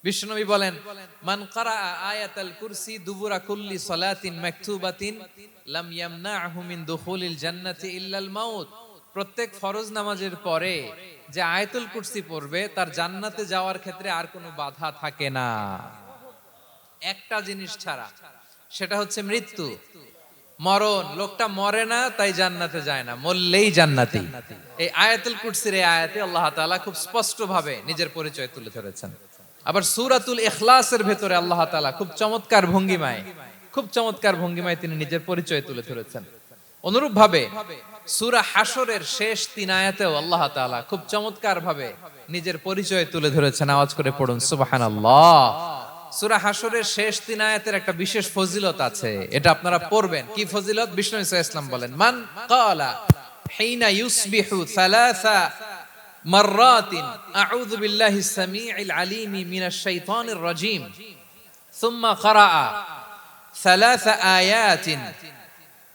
বিশ্বনবী বলেন, মান ক্বারা আয়াতাল কুরসি দুবুরা কুল্লি সালাতিন মাকতুবাতিন লাম ইয়ামনাহু মিন দুখুলিল জান্নাতি ইল্লাল মাউত। প্রত্যেক ফরজ নামাজের পরে যে আয়াতুল কুরসি পড়বে তার জান্নাতে যাওয়ার ক্ষেত্রে আর কোনো বাধা থাকে না, একটা জিনিস ছাড়া, সেটা হচ্ছে মৃত্যু, মরণ। লোকটা মরে না তাই জান্নাতে যায় না, মরলেই জান্নাতি। এই আয়াতুল কুরসির এই আয়াতে আল্লাহ তাআলা খুব স্পষ্ট ভাবে নিজের পরিচয় তুলে ধরেছেন। আবার সূরাতুল ইখলাসের ভেতরে আল্লাহ তাআলা খুব চমৎকার ভঙ্গিমায় তিনি নিজের পরিচয় তুলে ধরেছেন। অনুরূপ ভাবে সূরা হাশরের শেষ 3 আয়াতেও আল্লাহ তাআলা খুব চমৎকার ভাবে নিজের পরিচয় তুলে ধরেছেন। আওয়াজ করে পড়ুন সুবহানাল্লাহ। সূরা হাশরের শেষ 3 আয়াতের একটা বিশেষ ফজিলত আছে, এটা আপনারা পড়বেন। কি ফজিলত? বিষ্ণু ইসা ইসলাম বলেন, মান ক্বালা হিনা ইউসবিহু সালাসা মাররাতিন আউযু বিল্লাহিস সামিউল আলিম মিনাশ শাইতানির রাজীম সুম্মা ক্বারা সালাসা আয়াতিন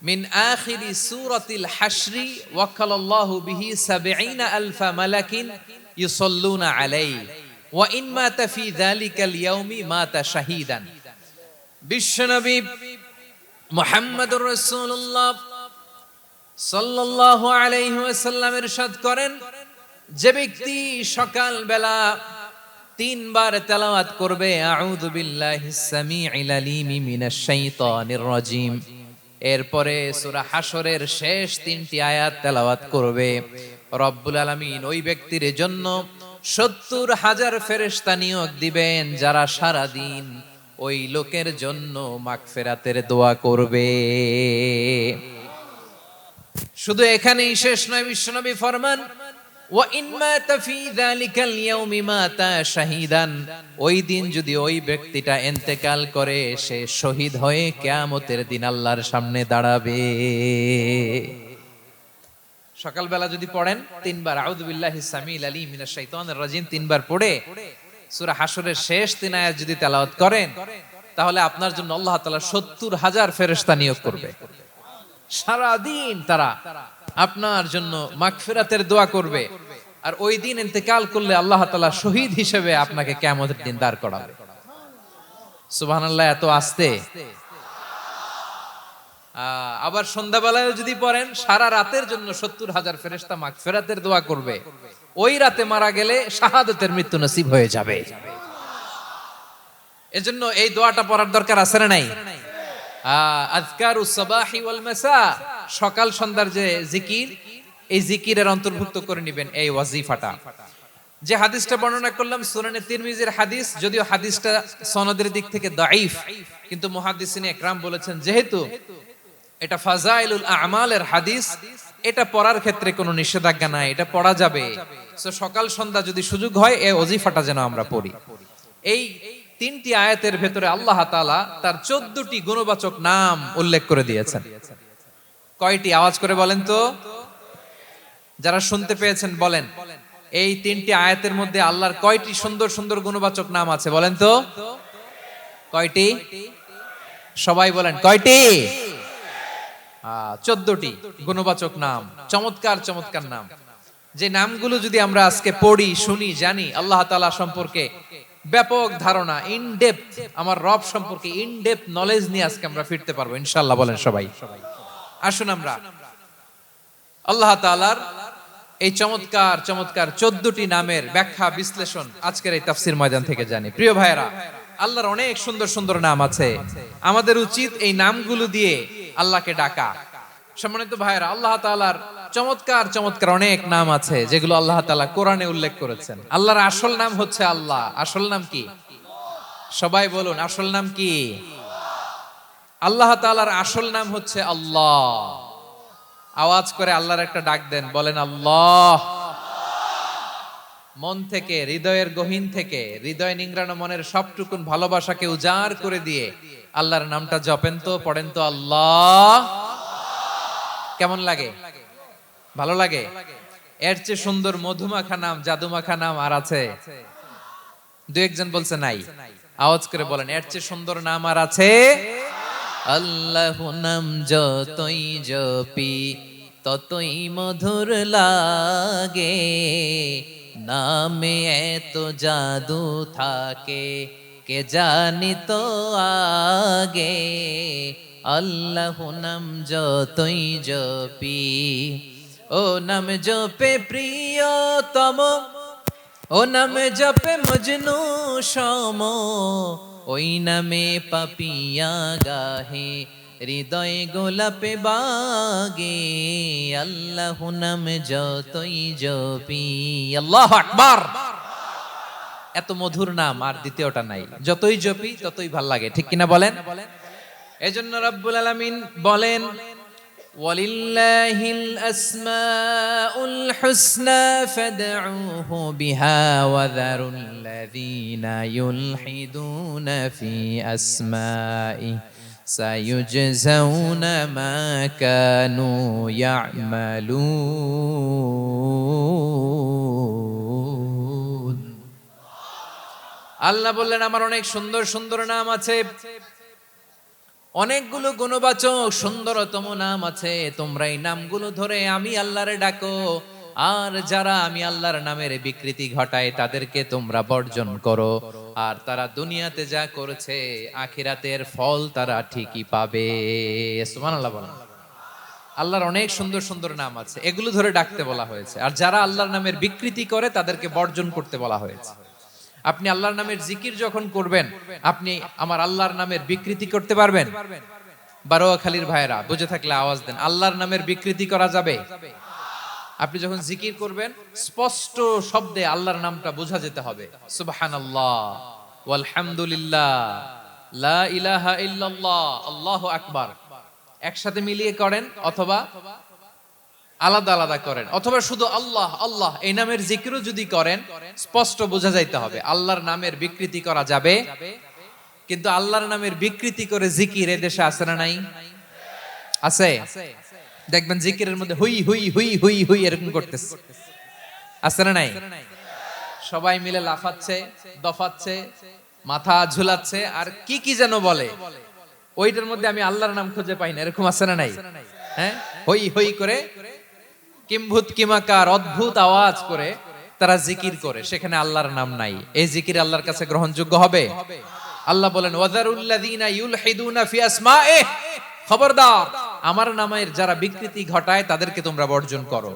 মিন আখিরি সূরাতিল হাশরি ওয়াক্কালাল্লাহু বিহি ৭০,০০০ মালাকিন ইউসাল্লুনা আলাইহি ওয়া ইন মাতা ফি যালিকাল ইয়াউমি মাতা শাহীদান। বিশ্বনবী মুহাম্মদুর রাসূলুল্লাহ সাল্লাল্লাহু আলাইহি ওয়াসাল্লাম ইরশাদ করেন, যে ব্যক্তি সকাল বেলা 3 বার তেলাওয়াত করবে আউযু বিল্লাহিস সামিউল আলিম মিনাশ শাইতানির রাজীম, এরপরে সূরা হাশরের শেষ 3টি আয়াত তেলাওয়াত করবে, রব্বুল আলামিন ওই ব্যক্তির জন্য ৭০,০০০ ফেরেশতা নিয়োগ দিবেন যারা সারা দিন ওই লোকের জন্য মাগফিরাতের দোয়া করবে। শুধু এখানেই শেষ নয়, বিশ্বনবী ফরমান, ওয়া ইন মাতা ফি যালিকাল ইয়াউমি মাতা শাহীদান, ওই দিন যদি ওই ব্যক্তিটা ইন্তেকাল করে সে শহীদ হয়ে কিয়ামতের দিন আল্লাহর সামনে দাঁড়াবে। সকালবেলা যদি পড়েন 3 বার আউযু বিল্লাহিস সামিউল আলিম মিনাশ শাইতানির রাজীম 3 বার পড়ে সূরা হাশরের শেষ 3 আয়াত যদি তেলাওয়াত করেন, তাহলে আপনার জন্য আল্লাহ তাআলা ৭০,০০০ ফেরেশতা নিয়োগ করবে। সারা দিন তারা আপনার জন্য মাগফিরাতের দোয়া করবে, আর ওই দিন ইন্তেকাল করলে আল্লাহ তাআলা শহীদ হিসেবে আপনাকে কিয়ামতের দিন দাঁড় করাবে। সুবহানাল্লাহ। এত আস্তে। আবার সন্ধ্যাবেলায় যদি পড়েন, সারা রাতের জন্য ৭০,০০০ ফেরেশতা মাগফিরাতের দোয়া করবে। ওই রাতে মারা গেলে শাহাদাতের মৃত্যু নসিব হয়ে যাবে। এজন্য এই দোয়াটা পড়ার দরকার আছে না নাই? আযকারুস সাবাহি ওয়াল মাসা, সকাল সন্ধ্যার যে জিকির, এই জিকিরের অন্তর্ভুক্ত করে নেবেন এই ওয়াজিফাটা। যে হাদিসটা বর্ণনা করলাম সুনানে তিরমিজির হাদিস, যদিও হাদিসটা সনদের দিক থেকে দাঈফ, কিন্তু মুহাদ্দিসিনে ইকরাম বলেছেন যেহেতু এটা ফাজাইলুল আমালের হাদিস, এটা পড়ার ক্ষেত্রে কোনো নিষেধাজ্ঞা নাই, এটা পড়া যাবে। সো সকাল সন্ধ্যা যদি সুযোগ হয় এই ওয়াজিফাটা যেন আমরা পড়ি। এই 3টি আয়াতের ভেতরে আল্লাহ তাআলা তার 14টি গুণবাচক নাম উল্লেখ করে দিয়েছেন। কয়টি? আওয়াজ করে বলেন তো, যারা শুনতে পেয়েছেন বলেন, এই 3টি আয়াতের মধ্যে আল্লাহর কয়টি সুন্দর সুন্দর গুণবাচক নাম আছে বলেন তো? কয়টি? সবাই বলেন কয়টি? 14টি গুণবাচক নাম, চমৎকার চমৎকার নাম। যে নামগুলো যদি আমরা আজকে পড়ি, শুনি, জানি, আল্লাহ তাআলা সম্পর্কে ব্যাপক ধারণা, ইন ডেপথ, আমার রব সম্পর্কে ইন ডেপথ নলেজ নিয়ে আজকে আমরা ফিরতে পারবো ইনশাআল্লাহ। বলেন সবাই। আসুন আমরা আল্লাহ তাআলার এই চমৎকার চমৎকার 14টি নামের ব্যাখ্যা বিশ্লেষণ আজকের এই তাফসীর ময়দান থেকে জানি। প্রিয় ভাইরা, আল্লাহর অনেক সুন্দর সুন্দর নাম আছে, আমাদের উচিত এই নামগুলো দিয়ে আল্লাহকে ডাকা। সম্মানিত ভাইরা, আল্লাহ তাআলার চমৎকার চমৎকার অনেক নাম আছে যেগুলো আল্লাহ তাআলা কোরআনে উল্লেখ করেছেন। আল্লাহর আসল নাম হচ্ছে আল্লাহ। আসল নাম কি? সবাই বলুন, আসল নাম কি? আল্লাহ তাআলার আসল নাম হচ্ছে আল্লাহ। আওয়াজ করে আল্লাহর একটা ডাক দেন, বলেন আল্লাহ। মন থেকে, হৃদয়ের গহীন থেকে, হৃদয় নিংড়ানো মনের সবটুকুন ভালোবাসাকে উজাড় করে দিয়ে আল্লাহর নামটা জপেন তো, পড়েন তো আল্লাহ। কেমন লাগে? ভালো লাগে? এর চেয়ে সুন্দর মধুমাখা নাম, জাদুমাখা নাম আর আছে? 2-1 বলছে নাই। আওয়াজ করে বলেন, এর চেয়ে সুন্দর নাম আর আছে? আল্লাহ নাম যতই জপি ততই মধুর লাগে, নামে এত জাদু থাকে কে জানি তো আগে, আল্লাহ নাম যতই জপি, ও নাম জপে প্রিয়তম, ও নামে জপে মজনু সম, ওই নামে পাপিয়া গাহে হৃদয় গোলাপে বাগে, আল্লাহ নাম যতই জপি। আল্লাহু আকবার। এত মধুর নাম আর দ্বিতীয়টা নাই, যতই জপি ততই ভাল লাগে, ঠিক কিনা বলেন? এজন্য রব্বুল আলামিন বলেন, ওয়ালিল্লাহিল আসমাউল হুসনা ফাদউহু বিহা ওয়া যারুল্লাযীনা ইউলহিদুনা ফি আসমাইহি সায়ুজজাউনা মা কানু ইয়া'মালুন। আল্লাহ বললেন, আমার অনেক সুন্দর সুন্দর নাম আছে, অনেকগুলো গুণবাচক সুন্দরতম নাম আছে, তোমরা এই নামগুলো ধরে আমি আল্লাহরে ডাকো, আর যারা আমি আল্লাহর নামের বিকৃতি ঘটায় তাদেরকে তোমরা বর্জন করো, আর তারা দুনিয়াতে যা করেছে আখিরাতের ফল তারা ঠিকই পাবে। সুবহানাল্লাহ বলেন। আল্লাহর অনেক সুন্দর সুন্দর নাম আছে, এগুলো ধরে ডাকতে বলা হয়েছে, আর যারা আল্লাহর নামের বিকৃতি করে তাদেরকে বর্জন করতে বলা হয়েছে। আপনি আল্লাহর নামের জিকির যখন করবেন, আপনি আমার আল্লাহর নামের বিকৃতি করতে পারবেন? বারোয়াখালীর ভাইয়েরা বুঝে থাকলে আওয়াজ দেন, আল্লাহর নামের বিকৃতি করা যাবে? আপনি যখন জিকির করবেন স্পষ্ট শব্দে আল্লাহর নামটা বোঝা যেতে হবে। সুবহানাল্লাহ, ওয়ালহামদুলিল্লাহ, লা ইলাহা ইল্লাল্লাহ, আল্লাহু আকবার, একসাথে মিলিয়ে করেন অথবা আলাদা আলাদা করেন, অথবা শুধু আল্লাহ আল্লাহ এই নামের জিকিরও যদি করেন স্পষ্ট বোঝা যাইতে হবে। আল্লাহর নামের বিকৃতি করা যাবে, কিন্তু আল্লাহর নামের বিকৃতি করে জিকির এদেশে আছে না নাই? আছে। দেখবেন জিকিরের মধ্যে হুই হুই হুই হুই হুই এরকম করতেছে, আছে না নাই? সবাই মিলে লাফাচ্ছে, দফাচ্ছে, মাথা ঝুলাচ্ছে, আর কি কি যেন বলে, ওইটার মধ্যে আমি আল্লাহর নাম খুঁজে পাই না, এরকম আছে না নাই? হ্যাঁ, হই হই করে কিম্ভূত কিমাকার অদ্ভুত আওয়াজ করে তারা জিকির করে, সেখানে আল্লাহর নাম নাই। এই জিকির আল্লাহর কাছে গ্রহণযোগ্য হবে? আল্লাহ বলেন, ওয়াযারুল্লাযীনা ইউলহিদুনা ফি আসমাইহি, খবরদার আমার নামের যারা বিকৃতি ঘটায় তাদেরকে তোমরা বর্জন করো।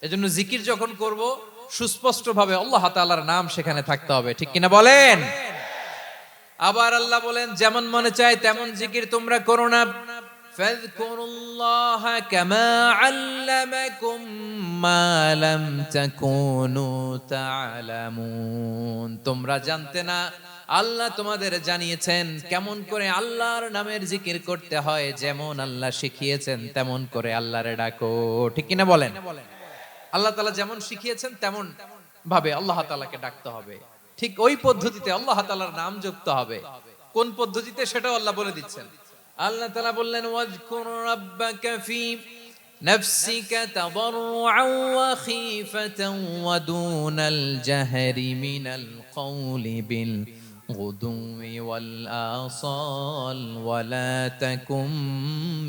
এজন্য জিকির যখন করব সুস্পষ্ট ভাবে আল্লাহ তাআলার নাম সেখানে থাকতে হবে, ঠিক কিনা বলেন? আবার আল্লাহ বলেন, যেমন মনে চায় তেমন জিকির তোমরা করো না। ফাযকুরুল্লাহা কামা আল্লামাকুম মা লাম তাকুনু তা'লামুন, তোমরা জানতে না, আল্লাহ তোমাদের জানিয়েছেন কেমন করে আল্লাহর নামের জিকির করতে হয়, যেমন আল্লাহ শিখিয়েছেন তেমন করে আল্লাহরে ডাকো, ঠিক কিনা বলেন? আল্লাহ তাআলা যেমন শিখিয়েছেন তেমন ভাবে আল্লাহ তাআলাকে ডাকতে হবে, ঠিক ওই পদ্ধতিতে আল্লাহ তাআলার নাম যুক্ত হবে। কোন পদ্ধতিতে সেটাও আল্লাহ বলে দিচ্ছেন। আল্লাহ তাআলা বললেন, ওয়াজকুর রাব্বাকা ফি নাফসিকা তাদাররুআন ওয়া খীফাতান ওয়া দুনাল জাহরি মিনাল কওলি বিল গুদুই ওয়াল আসাল ওয়া লা তাকুম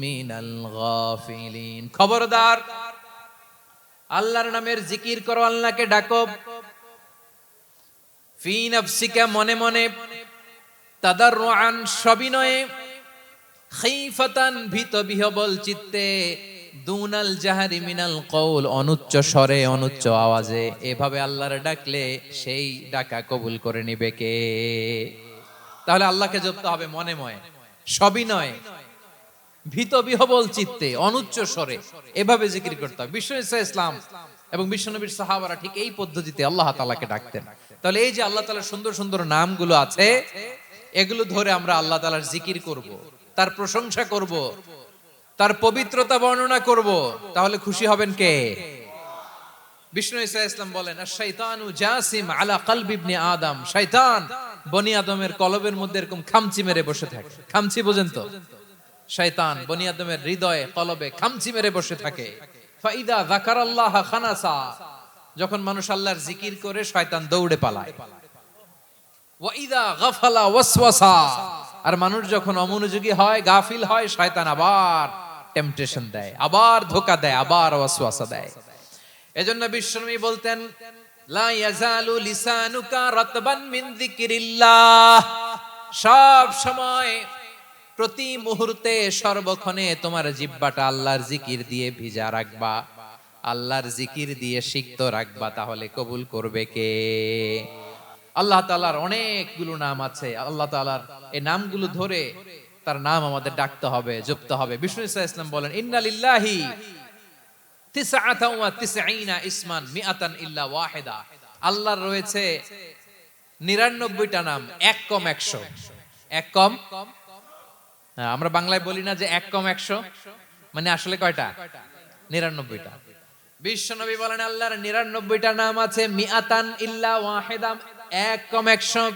মিনাল গাফিলিন। খবরদার আল্লাহর নামের জিকির করো, আল্লাহকে ডাকো। ফি নাফসিকা মনে মনে, তাদাররুআন সবিনয়ে, খীফাতান ভীত বিহবল চিত্তে, দুনাল জাহরি মিনাল কওল অনুচ্চ স্বরে অনুচ্চ আওয়াজে। এভাবে আল্লাহরে ডাকলে সেই ডাকা কবুল করে নিবে কে? তাহলে আল্লাহকে জপতে হবে মনে মনে, সবিনয়ে, ভীত বিহবল চিত্তে, অনুচ্চ স্বরে, এভাবে জিকির করতে হবে। বিশ্ব ইসলাম এবং বিশ্বনবীর সাহাবারা ঠিক এই পদ্ধতিতে আল্লাহ তাআলাকে ডাকতেন। তাহলে এই যে আল্লাহ তাআলার সুন্দর সুন্দর নামগুলো আছে, এগুলো ধরে আমরা আল্লাহ তাআলার জিকির করব, তার প্রশংসা করব, তার পবিত্রতা বর্ণনা করব, তাহলে খুশি হবেন কে? বিষ্ণু ঈসা ইসলাম বলেন, আশ-শাইতানু জাসিম আলা কলবি ইবনে আদম, শয়তান বনি আদমের কলবের মধ্যে এরকম খামচি মেরে বসে থাকে। খামচি বোঝেন তো? শয়তান বনি আদমের হৃদয়ে কলবে খামচি মেরে বসে থাকে। ফাইদা যাকারাল্লাহ খানাসা, যখন মানুষ আল্লাহর জিকির করে শয়তান দৌড়ে পালায়। ওয়া ইদা গাফালা ওয়াসওয়াসা, আর মানুষ যখন অমনোযোগী হয়, গাফিল হয়, শয়তান আবার টেম্পটেশন দেয়, আবার ধোঁকা দেয়, আবার ওয়াসওয়াসা দেয়। এজন্য বিশ্বনবী বলতেন, লা ইয়াজালু লিসানুকা রাতবান মিন যিকরিল্লাহ, সব সময় প্রতি মুহূর্তে সর্বক্ষণে তোমার জিহ্বাটা আল্লাহর জিকির দিয়ে ভিজা রাখবা, আল্লাহর জিকির দিয়ে সিক্ত রাখবা, তাহলে কবুল করবে কে? আল্লাহ তাআলার অনেকগুলো নাম আছে। আল্লাহ তাআলার এই নামগুলো ধরে তার নাম আমাদের ডাকতে হবে, জপতে হবে। বিষ্ণু সাল্লাল্লাহু আলাইহি ওয়াসাল্লাম বলেন, ইন্না লিল্লাহি 99 ইসমান মিআতান ইল্লা ওয়াহিদা, আল্লাহর রয়েছে 99টা নাম, এক কম 100। এক কম, আমরা বাংলায় বলি না যে এক কম 100, মানে আসলে কয়টা? 99টা। বিশ্বনবী বলেন আল্লাহর 99টা নাম আছে, মিআতান ইল্লা ওয়াহিদা, এক কম 100।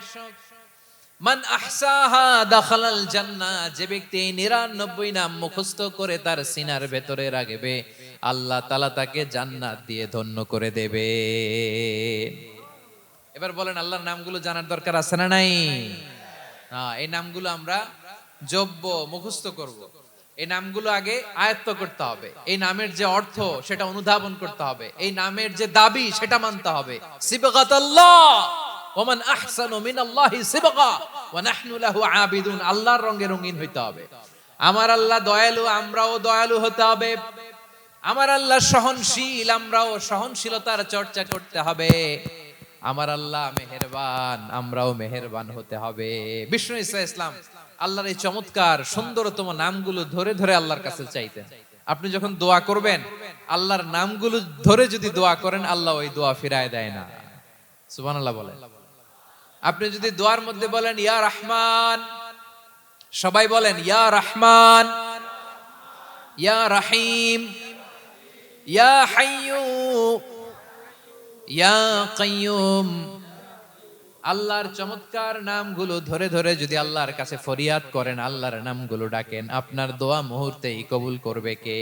মান আহসাহা দাখালাল জান্নাহ, যে ব্যক্তি 99 নাম মুখস্থ করে তার সিনার ভেতরে রাখবে, আল্লাহ তাআলা তাকে জান্নাত দিয়ে ধন্য করে দেবে। এবার বলেন, আল্লাহর নামগুলো জানার দরকার আছে না নাই? এই নামগুলো আমরা জপব, মুখস্থ করব। এই নামগুলো আগে আয়ত্ত করতে হবে। এই নামের যে অর্থ সেটা অনুধাবন করতে হবে। এই নামের যে দাবি সেটা মানতে হবে। সিবগাতাল্লাহ ওমান আহসানু মিনাল্লাহি সিবগা ওয়া নাহনু লাহু আবিদুন, আল্লাহর রঙে রঙিন হইতে হবে। আমার আল্লাহ দয়ালু, আমরাও দয়ালু হতে হবে। আমার আল্লাহ সহনশীল, আমরাও সহনশীলতার চর্চা করতে হবে। আমার আল্লাহ মেহেরবান, আমরাও মেহেরবান হতে হবে। বিষ্ণু ঈসা ইসলাম আল্লাহর এই চমৎকার সুন্দরতম নামগুলো ধরে ধরে আল্লাহর কাছে চাইতেন। আপনি যখন দোয়া করবেন, আল্লাহর নামগুলো ধরে যদি দোয়া করেন, আল্লাহ ওই দোয়া ফিরায় দেয় না। সুবহানাল্লাহ বলেন। আপনি যদি দোয়ার মধ্যে বলেন ইয়া রহমান, সবাই বলেন ইয়া রহমান, ইয়া রহিম, ইয়া হাইয়্যু, ইয়া কাইয়্যুম, আল্লাহর চমৎকার নামগুলো ধরে ধরে যদি আল্লাহর কাছে ফরিয়াদ করেন, আল্লাহর নামগুলো ডাকেন, আপনার দোয়া মুহূর্তেই কবুল করবে কে?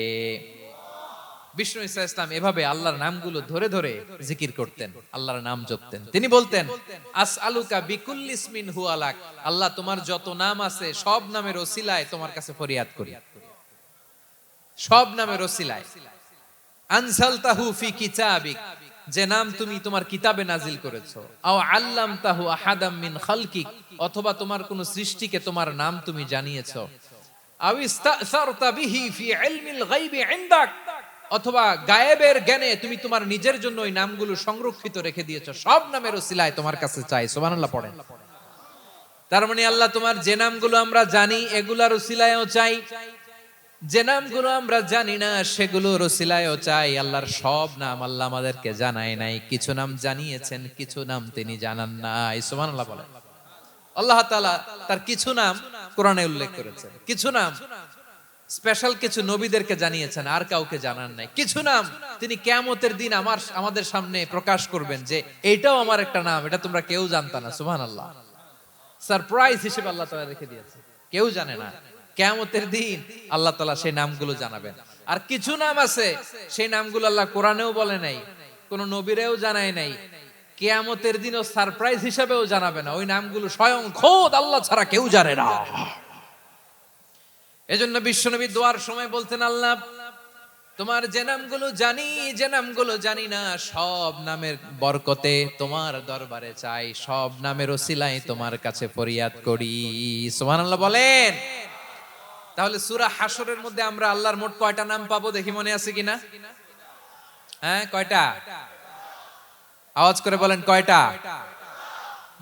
বিষ্ণু ঈসা ইসলাম এভাবে আল্লাহর নামগুলো ধরে ধরে জিকির করতেন, আল্লাহর নাম জপতেন। তিনি বলতেন, আসআলুকা বিকুল্লি ইসমিন হুয়া লাক, আল্লাহ তোমার যত নাম আছে সব নামের ওসিলায় তোমার কাছে ফরিয়াদ করি, সব নামের ওসিলায়। আনজালতাহু ফি কিতাবিক, যে নাম তুমি তোমার কিতাবে নাজিল করেছো। আও আল্লামতাহু আহাদাম মিন খালকিক, অথবা তোমার কোন সৃষ্টিকে তোমার নাম তুমি জানিয়েছো। আও ইস্তাসারতা বিহি ফি ইলমিল গায়বি ইনদাক, অথবা গায়েবের জ্ঞানে তুমি তোমার নিজের জন্য ওই নামগুলো সংরক্ষিত রেখে দিয়েছো। সব নামের ওসিলায় তোমার কাছে চাই। সুবহানাল্লাহ পড়েন। তার মানে আল্লাহ তোমার যে নামগুলো আমরা জানি এগুলার ওসিলায়ও চাই, যে নামগুলো আমরা জানি না সেগুলোর ওসিলায়ও চাই। আল্লাহর সব নাম আল্লাহ আমাদেরকে জানায় নাই, কিছু নাম জানিয়েছেন, কিছু নাম তিনি জানান নাই। সুবহানাল্লাহ বলেন। আল্লাহ তাআলা তার কিছু নাম কোরআনে উল্লেখ করেছেন, কিছু নাম স্পেশাল কিছু নবীদেরকে জানিয়েছেন, আর কাউকে জানান নাই। কিছু নাম তিনি কিয়ামতের দিন আমাদের সামনে প্রকাশ করবেন যে এইটাও আমার একটা নাম, এটা তোমরা কেউ জানতা না। সুবহানাল্লাহ, সারপ্রাইজ হিসেবে আল্লাহ তাআলা রেখে দিয়েছে, কেউ জানে না। কিয়ামতের দিন আল্লাহ তাআলা সেই নামগুলো জানাবেন। আর কিছু নাম আছে সেই নামগুলো আল্লাহ কোরআনেও বলে নাই, কোন নবীরেও জানায় নাই, কিয়ামতের দিনও সারপ্রাইজ হিসেবেও জানাবে না। ওই নামগুলো স্বয়ং খোদ আল্লাহ ছাড়া কেউ জানে না। এজন্য বিশ্বনবী দোয়ার সময় বলতেন, আল্লাহ তোমার যে নামগুলো জানি, যে নামগুলো জানি না, সব নামের বরকতে তোমার দরবারে চাই, সব নামের ওসিলায় তোমার কাছে ফরিয়াদ করি। সুবহানাল্লাহ বলেন। তাহলে সূরা হাশরের মধ্যে আমরা আল্লাহর মোট কয়টা নাম পাবো দেখি, মনে আছে কিনা? হ্যাঁ, কয়টা? আওয়াজ করে বলেন কয়টা?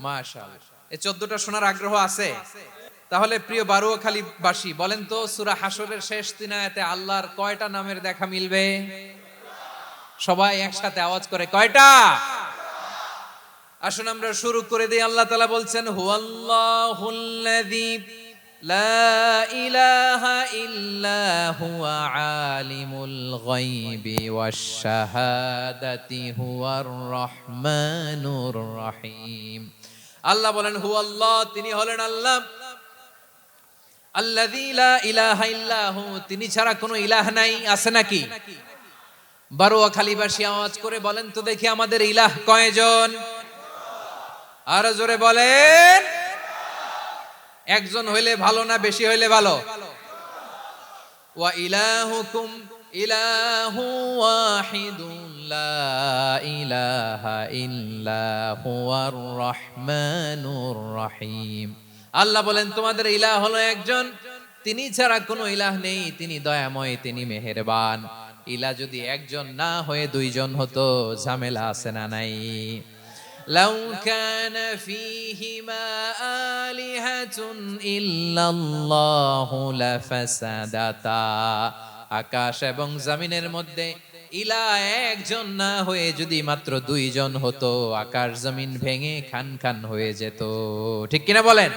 মাশাআল্লাহ। এই 14টা শোনার আগ্রহ আছে? তাহলে প্রিয় বারুয়াখালীবাসী বলেন তো, সূরা হাশরের শেষ 3 আয়াতে আল্লাহর কয়টা নামের দেখা মিলবে? সবাই একসাথে আওয়াজ করে কয়টা? আসুন আমরা শুরু করে দিই। আল্লাহ তাআলা বলছেন, হুয়াল্লাহুল্লাযী লা ইলাহা ইল্লা হুয়া আলিমুল গায়বি ওয়াশ শাহাদাতি হুয়ার রহমানুর রহিম। আল্লাহ বলেন হুয়াল্লাহ, তিনি হলেন আল্লাহ, আল্লাযী লা ইলাহা ইল্লা হু, তিনি ছাড়া কোনো ইলাহ নাই। আছে নাকি? বারুয়াখালীবাসী আওয়াজ করে বলেন তো দেখি, আমাদের ইলাহ কয়জন? আর জোরে বলেন। একজন হইলে ভালো না বেশি হইলে ভালো? ওয়া ইলাহুকুম ইলাহু ওয়াহিদুন লা ইলাহা ইল্লা হুয়ার রহমানুর রহিম। আল্লাহ বলেন তোমাদের ইলাহ হলো একজন, তিনি ছাড়া কোনো ইলাহ নেই, তিনি দয়াময়, তিনি মেহেরবান। ইলাহ যদি একজন না হয়ে দুইজন হতো, ঝামেলা আছে না নাই? লাউ কানা ফীহিমা আলিহাতুন ইল্লাল্লাহু লাফাসাদাতা। আকাশ এবং জমিনের মধ্যে ইলাহ একজন না হয়ে যদি মাত্র দুইজন হতো, আকাশ জমিন ভেঙে খান খান হয়ে যেত। ঠিক কিনা বলেন?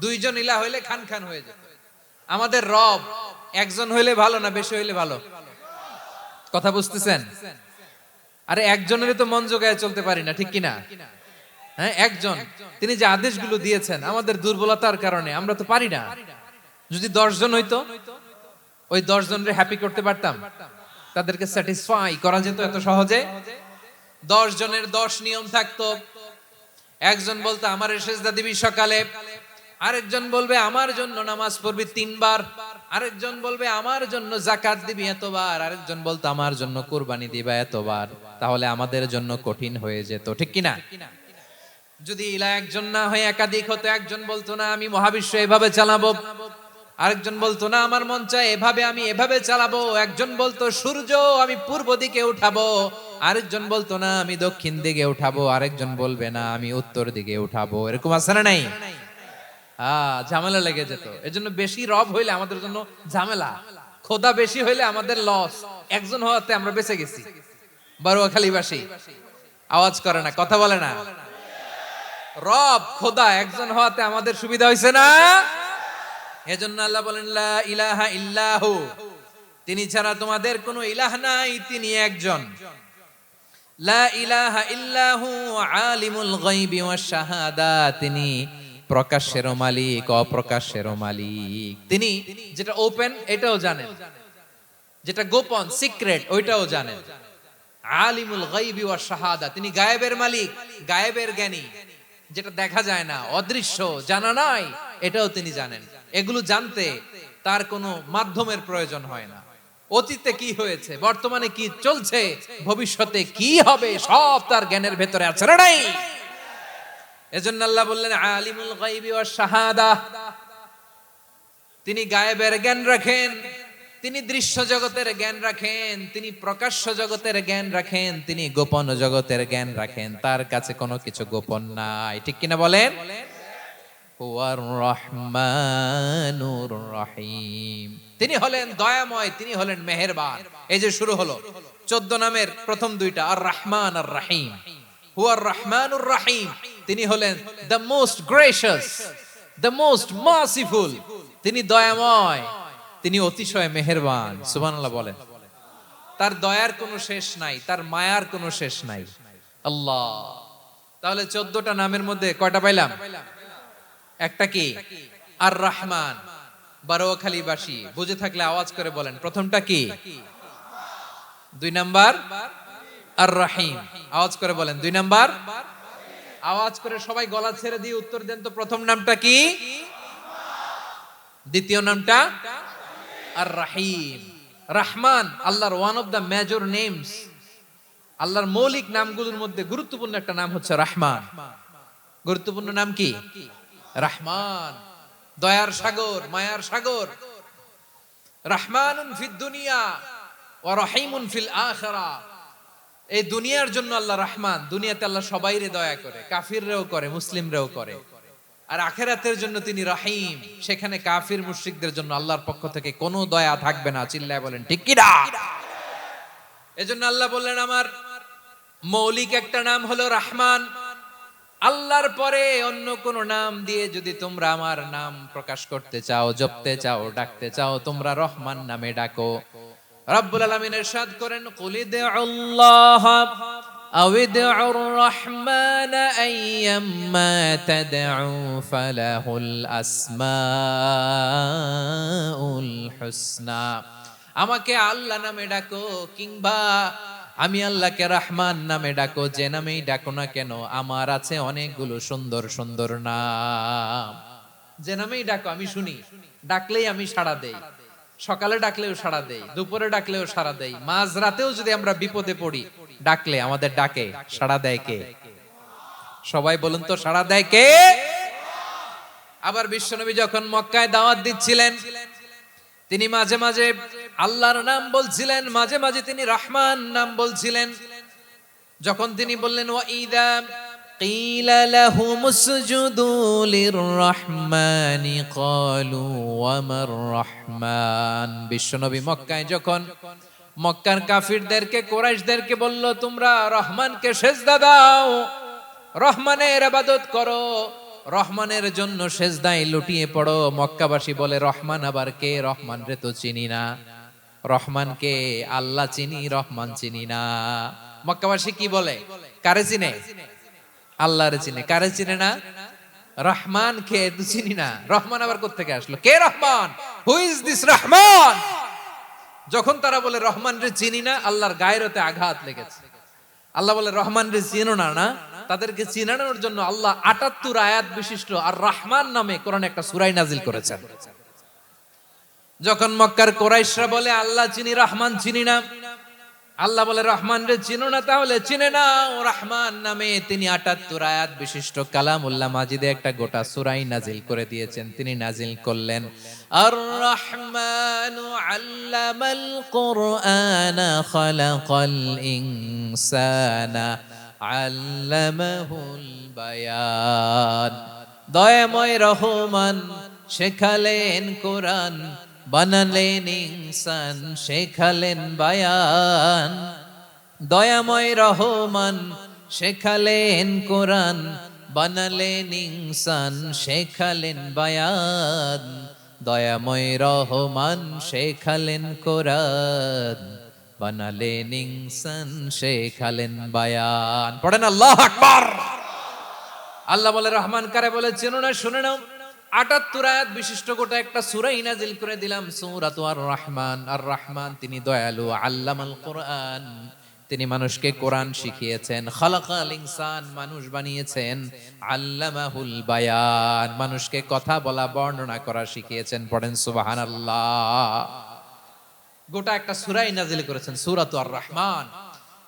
দুইজন ইলাহ হইলে খান খান হয়ে যেত। আমাদের রব একজন হইলে ভালো না বেশি হইলে ভালো? কথা বুঝতেছেন? আরে একজনেরই তো মন জোগায় চলতে পারি না, ঠিক কিনা? হ্যাঁ, একজন, তিনি যে আদেশগুলো দিয়েছেন আমাদের দুর্বলতার কারণে আমরা তো পারি না। যদি 10 জন হইতো, ওই 10 জনরে হ্যাপি করতে পারতাম, তাদেরকে স্যাটিসফাই করা যেত এত সহজে। 10 জনের 10 নিয়ম থাকতো। একজন বলতো আমার সেজদা দিবি সকালে, আরেকজন বলবে আমার জন্য নামাজ পড়বি 3 বার, আরেকজন বলবে আমার জন্য যাকাত দিবি এতবার, আরেকজন বলতো আমার জন্য কুরবানি দিবা এতবার। তাহলে আমাদের জন্য কঠিন হয়ে যেত, ঠিক কিনা? যদি ইলা একজন না হয়ে একাধিক হতো, একজন বলতো না আমি মহাবিশ্ব এভাবে চালাবো, আরেকজন বলতো না আমার মন চায় এভাবে, আমি এভাবে চালাবো, একজন বলতো সূর্য আমি পূর্ব দিকে উঠাবো, আরেকজন বলতো না আমি দক্ষিণ দিকে উঠাবো, আরেকজন বলবে না আমি উত্তর দিকে উঠাবো। এরকম আছে না নাই? ঝামেলা লেগে যেত। এজন্য বেশি রব হইলে আমাদের জন্য ঝামেলা, খোদা বেশি হইলে আমাদের লস। একজন হওয়াতে আমরা বেঁচে গেছি। বারুয়াখালীবাসী আওয়াজ করে না, কথা বলে না। রব খোদা একজন হওয়াতে আমাদের সুবিধা হয়েছে না? এজন্য আল্লাহ বলেন লা ইলাহা ইল্লাহু, তিনি ছাড়া তোমাদের কোনো ইলাহ নাই, তিনি একজন। লা ইলাহা ইল্লাহু আলিমুল গায়বি ওয়াশ শাহাদা, তিনি প্রকাশেরও মালিক অপ্রকাশেরও মালিক। তিনি যেটা ওপেন এটাও জানেন, যেটা গোপন সিক্রেট ওইটাও জানেন। আলিমুল গায়বি ওয়াশ শাহাদা, তিনি গায়েবের মালিক, গায়েবের জ্ঞানী, যেটা দেখা যায় না, অদৃশ্য, জানা নাই, এটাও তিনি জানেন। এগুলো জানতে তার কোনো মাধ্যমের প্রয়োজন হয় না। অতীতে কি হয়েছে, বর্তমানে কি চলছে, ভবিষ্যতে কি হবে, সব তার জ্ঞানের ভেতরে আছে না নাই? এজন্য আল্লাহ বললেন আলিমুল গায়বি ওয়াশ শাহাদা, তিনি গায়েবের জ্ঞান রাখেন, তিনি দৃশ্য জগতের জ্ঞান রাখেন, তিনি প্রকাশ্য জগতের জ্ঞান রাখেন, তিনি গোপন জগতের জ্ঞান রাখেন। তার কাছে কোনো কিছু গোপন নাই, ঠিক কিনা বলেন? হুয়ার রহমানুর রহিম, তিনি হলেন দয়াময়, তিনি হলেন মেহেরবান। এই যে শুরু হলো 14 নামের প্রথম দুইটা, আর রহমান আর রহিম। হুয়ার রহমানুর রহিম, তিনি হলেন the most gracious, the most merciful, তিনি দয়াময়, তিনি অতিশয় মেহেরবান। সুবহানাল্লাহ বলেন। তার দয়ার কোনো শেষ নাই, তার মায়ার কোনো শেষ নাই। আল্লাহ, তাহলে 14টা নামের মধ্যে কয়টা পাইলাম? একটা কি? আর রহমান। বারোয়াখালীবাসী বুঝে থাকলে আওয়াজ করে বলেন প্রথমটা কি? 2 নাম্বার আর রহিম। আওয়াজ করে বলেন 2 নাম্বার। আওয়াজ করে সবাই গলা ছেড়ে দিয়ে উত্তর দেন তো, প্রথম নামটা কি? দ্বিতীয় নামটা? আর রহিম। রহমান আল্লাহর one of the major names, আল্লাহর মৌলিক নামগুলোর মধ্যে গুরুত্বপূর্ণ একটা নাম হচ্ছে রহমান। গুরুত্বপূর্ণ নাম কি? রহমান, দয়ার সাগর, মায়ার সাগর। রহমানুন ফিদ দুনিয়া ওয়া রহিমুন ফিল আখিরা। এই দুনিয়ার জন্য আল্লাহ রহমান, দুনিয়াতে আল্লাহ সবাইরে দয়া করে, কাফিররেও করে, মুসলিমরেও করে। আর আখিরাতের জন্য তিনি রহিম, সেখানে কাফির মুশরিকদের জন্য আল্লাহর পক্ষ থেকে কোনো দয়া থাকবে না। চিল্লায় বলেন ঠিক কি না? এজন্য আল্লাহ বললেন আমার মৌলিক একটা নাম হলো রহমান। আল্লাহর পরে অন্য কোন নাম দিয়ে যদি তোমরা আমার নাম প্রকাশ করতে চাও, জপতে চাও, ডাকতে চাও, তোমরা রহমান নামে ডাকো। রব্বুল আলামিন ইরশাদ করেন কুলিদুল্লাহ আউদুর রহমান আইয়াম্মা তাদউ ফালাহুল আসমাউল হুসনা। আমাকে আল্লাহ নামে ডাকো কিংবা আমি আল্লাহকে রহমান নামে ডাকো, যে নামেই ডাকো না কেন আমার আছে অনেকগুলো সুন্দর সুন্দর নাম। যে নামেই ডাকো আমি শুনি, ডাকলেই আমি সাড়া দেই। সকালে ডাকলেও সাড়া দেই, দুপুরে ডাকলেও সাড়া দেই, মাঝ রাতেও যদি আমরা বিপদে পড়ি ডাকলে আমাদের ডাকে সাড়া দেয় কে? সবাই বলুন তো, সাড়া দেয় কে? আবার বিশ্বনবী যখন মক্কায় দাওয়াত দিচ্ছিলেন, তিনি মাঝে মাঝে আল্লাহর নাম বলছিলেন, মাঝে মাঝে তিনি রহমান নাম বলছিলেন। যখন তিনি বললেন ওয়াইদা কিলা লাহুম উসজুদু লিররহমানি ক্বালু ওয়ামার রহমান। বিশ্বনবী মক্কায় যখন মক্কার কাফিরদেরকে, কুরাইশদেরকে বলল তোমরা রহমানকে সিজদা দাও, রহমানের ইবাদত করো, রহমানের জন্য সিজদায় লুটিয়ে পড়ো, মক্কাবাসী বলে রহমান আবার কে? রহমান রে তো চিনি না। রহমানকে আল্লাহ চিনি, রহমান চিনি না। মক্কাবাসী কি বলে? কারে চিনে? আল্লাহরে চিনে। কারে চিনে না? রহমান কে তো চিনি না। রহমান আবার কোত্থেকে আসলো? কে Rahman? Who is this Rahman? যখন তারা বলে রহমান রে চিনি না, আল্লাহর গায়রতে আঘাত লেগেছে। আল্লাহ বলে রহমান রে চিনো না, না? তাদেরকে চিনানোর জন্য আল্লাহ ৭৮ আয়াত বিশিষ্ট আর রহমান নামে কোরআনে একটা সূরা নাজিল করেছেন। যখন মক্কার কুরাইশরা বলে আল্লাহ চিনি, রহমান চিনি না, আল্লাহ বলে রহমান রে চিনো না, তাহলে চিনে নাও রহমান নামে তিনি ৭৮ আয়াত বিশিষ্ট কালামুল্লাহ মাজিদে একটা গোটা সূরাই নাজিল করে দিয়েছেন। তিনি নাজিল করলেন আর রহমানু আল্লামাল কুরআনা খালাকাল ইনসানা আল্লামাহুল বায়ান। দয়াময় রহমান শেখালেন কোরআন, বানালেন ইনসান শেখালেন বায়ান। দয়াময় রহমান শেখালেন কোরআন, বানালেন ইনসান শেখালেন বায়ান। দয়াময় রহমান শেখালেন কোরআন, বানালেন ইনসান শেখালেন বায়ান। পড়েন আল্লাহু আকবার। আল্লাহ বলে রহমান কারে বলে চেনো না? শুনে নাও, ৭৮ আয়াত বিশিষ্ট গোটা একটা সূরাই নাজিল করে দিলাম, সূরাতু আর রহমান। আর রহমান তিনি দয়ালু, আল্লামাল কোরআন তিনি মানুষকে কোরআন শিখিয়েছেন, খালাকাল ইনসান মানুষ বানিয়েছেন, আল্লামাহুল বায়ান মানুষকে কথা বলা বর্ণনা করা শিখিয়েছেন। পড়েন সুবহানাল্লাহ। গোটা একটা সূরাই নাজিল করেছেন, সূরাতু আর রহমান।